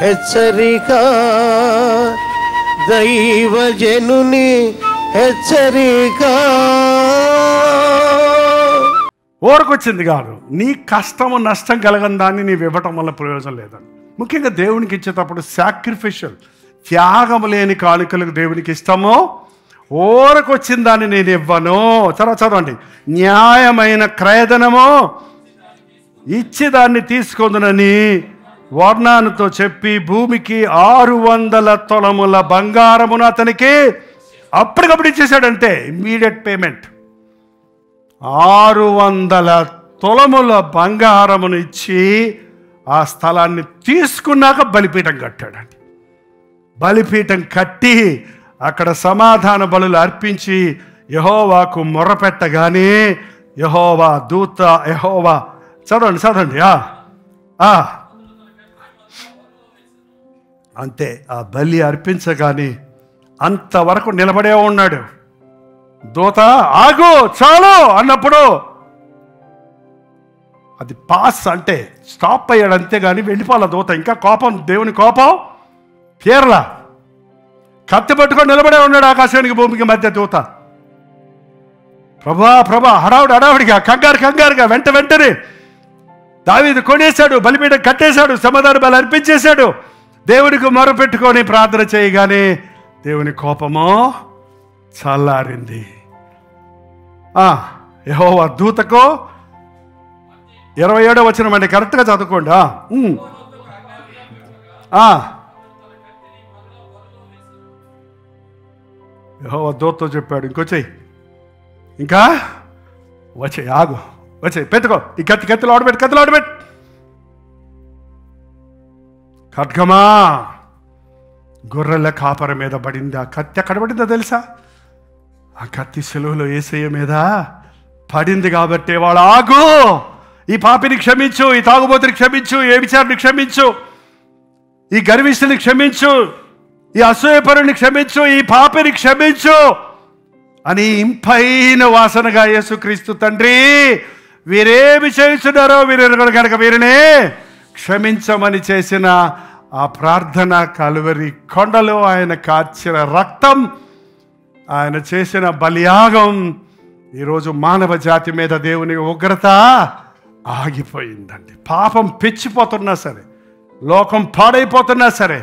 హెచ్చరిక, దైవజనుని హెచ్చరిక. ఊరకొచ్చింది కాదు, నీ కష్టము నష్టం కలగని దాన్ని నీవు ఇవ్వటం వల్ల ప్రయోజనం లేదని. ముఖ్యంగా దేవునికి ఇచ్చేటప్పుడు సాక్రిఫిషియల్, త్యాగము లేని కానుకలకు దేవునికి ఇష్టము. ఊరకొచ్చిన దాన్ని నేను ఇవ్వను. తర్వాత చదవండి, న్యాయమైన క్రయధనము ఇచ్చి దాన్ని తీసుకుందునని వర్ణానుతో చెప్పి భూమికి 600 తులముల బంగారమును అతనికి అప్పటికప్పుడు ఇచ్చేసాడంటే ఇమ్మీడియట్ పేమెంట్. 600 తులముల బంగారమును ఇచ్చి ఆ స్థలాన్ని తీసుకున్నాక బలిపీఠం కట్టాడండి. బలిపీఠం కట్టి అక్కడ సమాధాన బలులు అర్పించి యెహోవాకు మొరపెట్టగానే యెహోవా దూత, యెహోవా చదవండి అంతే. ఆ బలి అర్పించగానే అంతవరకు నిలబడే ఉన్నాడు. దూత ఆగు చాలు అన్నప్పుడు అది పాస్ అంటే స్టాప్ అయ్యాడు, అంతేగాని వెళ్ళిపోవాల దూత. ఇంకా కోపం, దేవుని కోపం తీరలా. కత్తి పట్టుకొని నిలబడే ఉన్నాడు ఆకాశానికి భూమికి మధ్య దూత. ప్రభా హడావుడిగా కంగారుగా వెంటనే దావీదు కొనేశాడు, బలిపీఠం కట్టేశాడు, సమాధాన బలి అర్పించేశాడు. దేవునికి మొరపెట్టుకొని ప్రార్థన చేయగానే దేవుని కోపమో చల్లారింది. యెహోవా దూతకు 27వ వచనం అండి, కరెక్ట్గా చదువుకోండి. యెహోవా దూతతో చెప్పాడు, ఇంకొచ్చేయి, ఇంకా వచ్చేయి, ఆగు, వచ్చేయి, పెట్టుకో, ఈ కత్తిలో ఆడబెట్టు. ఖడ్గమా గొర్రెల కాపర మీద పడింది. ఆ కత్తి ఎక్కడ పడిందో తెలుసా? ఆ కత్తి సిలువలో యేసయ్య మీద పడింది. కాబట్టి వాడు ఆగు, ఈ పాపిని క్షమించు, ఈ తాగుబోతుని క్షమించు, ఏ విచారిని క్షమించు, ఈ గర్విష్ఠుని క్షమించు, ఈ అసూయపరుని క్షమించు, ఈ పాపిని క్షమించు అని ఇంపైన వాసనగా యేసుక్రీస్తు తండ్రి వీరేమి చేస్తున్నారో వీరు కనుక వీరినే క్షమించమని చేసిన ఆ ప్రార్థన, కలువరి కొండలో ఆయన కార్చిన రక్తం, ఆయన చేసిన బలియాగం ఈరోజు మానవ జాతి మీద దేవుని ఉగ్రత ఆగిపోయిందండి. పాపం పెచ్చిపోతున్నా సరే, లోకం పాడైపోతున్నా సరే,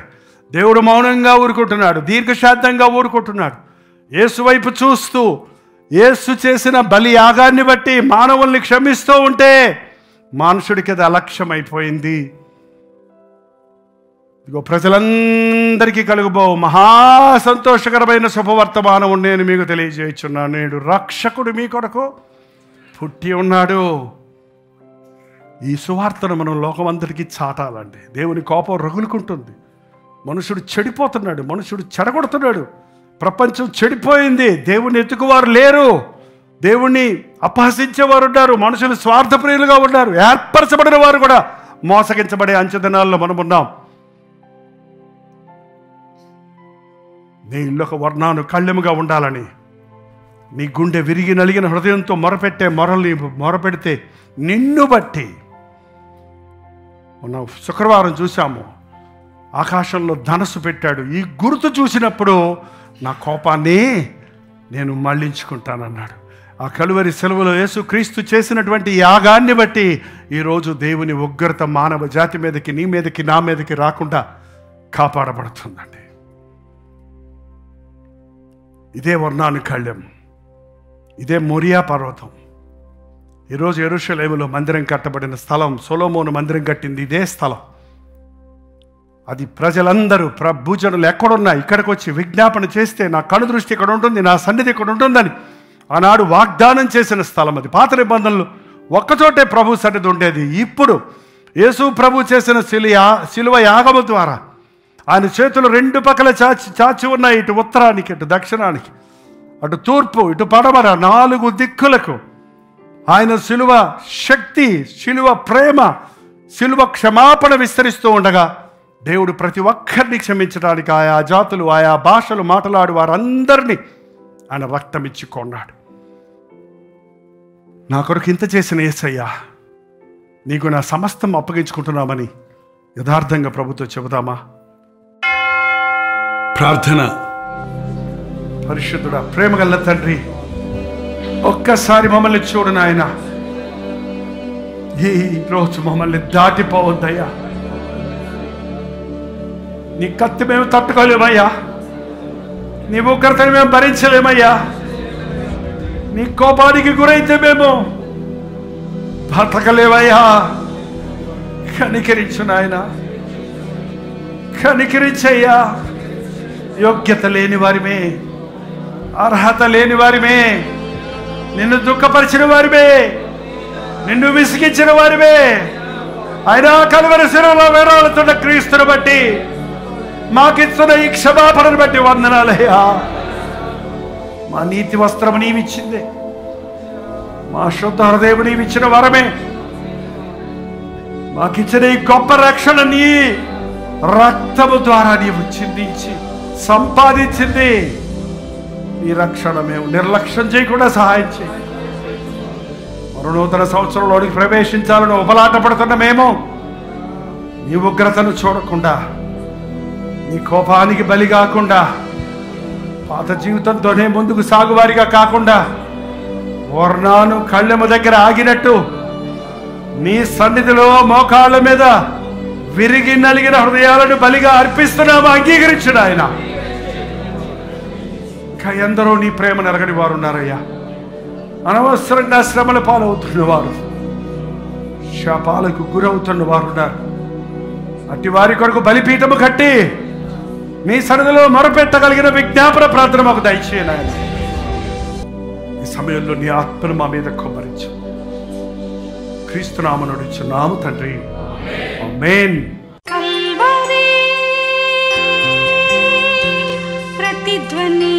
దేవుడు మౌనంగా ఊరుకుంటున్నాడు, దీర్ఘశాంతంగా ఊరుకుంటున్నాడు. యేసు వైపు చూస్తూ యేసు చేసిన బలి యాగాన్ని బట్టి మానవుల్ని క్షమిస్తూ ఉంటే మనుషుడికి అది అలక్ష్యమైపోయింది. ఇదిగో ప్రజలందరికీ కలుగుబో మహా సంతోషకరమైన శుభవర్తమానం నేను మీకు తెలియజేయుచున్నాను. నేడు రక్షకుడు మీ కొరకు పుట్టి ఉన్నాడు. ఈ సువార్తను మనం లోకమందరికీ చాటాలండి. దేవుని కోపం రగులుకుంటుంది. మనుషుడు చెడిపోతున్నాడు, మనుషుడు చెడగొడుతున్నాడు, ప్రపంచం చెడిపోయింది. దేవుని ఎత్తుకువారు లేరు, దేవుణ్ణి అపహసించేవారు ఉన్నారు, మనుషులు స్వార్థప్రియులుగా ఉన్నారు, ఏర్పరచబడిన వారు కూడా మోసగించబడే అంచెదినాల్లో మనం ఉన్నాం. నీ ఇల్లొక వర్ణాను కళ్ళెముగా ఉండాలని, నీ గుండె విరిగి నలిగిన హృదయంతో మొరపెడితే నిన్ను బట్టి, మనం శుక్రవారం చూసాము, ఆకాశంలో ధనస్సు పెట్టాడు. ఈ గుర్తు చూసినప్పుడు నా కోపాన్ని నేను మళ్లించుకుంటానన్నాడు. ఆ కలువరి సెలవులో యేసుక్రీస్తు చేసినటువంటి యాగాన్ని బట్టి ఈరోజు దేవుని ఉగ్రత మానవ జాతి మీదకి, నీ మీదకి, నా మీదకి రాకుండా కాపాడబడుతుందండి. ఇదే వర్ణాను కళ్యం, ఇదే మొరియా పర్వతం. ఈరోజు యెరూషలేములో మందిరం కట్టబడిన స్థలం, సొలొమోను మందిరం కట్టింది ఇదే స్థలం. అది ప్రజలందరూ భూజనులు ఎక్కడున్నా ఇక్కడికి వచ్చి విజ్ఞాపన చేస్తే నా కనుదృష్టి ఇక్కడ ఉంటుంది, నా సన్నిధి ఇక్కడ ఉంటుందని ఆనాడు వాగ్దానం చేసిన స్థలం అది. పాత నిబంధనలు ఒక్కచోటే ప్రభు సన్నిధి ఉండేది. ఇప్పుడు యేసు ప్రభు చేసిన శిలువ యాగము ద్వారా ఆయన చేతులు 2 పక్కల చాచి ఉన్నాయి. ఇటు ఉత్తరానికి, ఇటు దక్షిణానికి, అటు తూర్పు, ఇటు పడమర, 4 దిక్కులకు ఆయన శిలువ శక్తి, శిలువ ప్రేమ, శిలువ క్షమాపణ విస్తరిస్తూ ఉండగా దేవుడు ప్రతి ఒక్కరిని క్షమించడానికి ఆయా జాతులు, ఆయా భాషలు మాట్లాడు వారందరినీ ఆయన రక్తం ఇచ్చి కొన్నాడు. నా కొరకు ఇంత చేసిన యేసయ్యా, నీకు నా సమస్తం అప్పగించుకుంటున్నామని యథార్థంగా ప్రభుతో చెబుదామా? ప్రార్థన. పరిశుద్ధుడా, ప్రేమగల తండ్రి, ఒక్కసారి మమ్మల్ని చూడు నాయన. ఈ రోజు మమ్మల్ని దాటిపోవద్దయ్యా. నీ కత్తి మేము తట్టుకోలేమయ్యా. నీ ఉగ్రతని మేము భరించలేమయ్యా. నీ కోపానికి గురైతే మేము బ్రతకలేవయ్యా. కనికరించు నాయన, కనికరించయ్యా. యోగ్యత లేని వారిమే, అర్హత లేని వారిమే, నిన్ను దుఃఖపరిచిన వారిమే, నిన్ను విసిగించిన వారిమే. అయినా కలువరి శిలువలో వేలాడుతున్న క్రీస్తుని బట్టి, మాకిస్తున్న ఈ క్షమాపణను బట్టి వందనాలయ్యా. మా నీతి వస్త్రము నీవిచ్చింది, మా శుద్ధ హృదయము నీవిచ్చిన వరమే. మాకిచ్చిన ఈ గొప్ప రక్షణ నీ రక్తము ద్వారా నీవు చిందించి సంపాదించింది. ఈ రక్షణ మేము నిర్లక్ష్యం చేయకుండా సహాయం చేయి. మరో నూతన సంవత్సరంలోనికి ప్రవేశించాలని ఉపలాట పడుతున్న మేము నీ ఉగ్రతను చూడకుండా, నీ కోపానికి బలి కాకుండా, పాత జీవితంతోనే ముందుకు సాగువారిగా కాకుండా, వర్ణాను కళ్ళెము దగ్గర ఆగినట్టు నీ సన్నిధిలో మోకాళ్ళ మీద విరిగి నలిగిన హృదయాలను బలిగా అర్పిస్తున్నాము. అంగీకరించుడు ఆయన. ఇంకా ఎందరో నీ ప్రేమ నెరగని వారు ఉన్నారయ్యా. అనవసరంగా శ్రమల పాలవుతున్నవారు, శాపాలకు గురవుతున్న వారు ఉన్నారు. అట్టి వారి కొరకు బలిపీఠము కట్టి మీ సన్నిధిలో మొరపెట్టగలిగిన విజ్ఞాపన ప్రార్థన మాకు దయచేయను ఆయన. ఈ సమయంలో నీ ఆత్మను మా మీద కుమ్మరించు. క్రీస్తునామమున అడుగుచున్నాము తండ్రి, ఆమేన్. కల్వరి ప్రతిధ్వని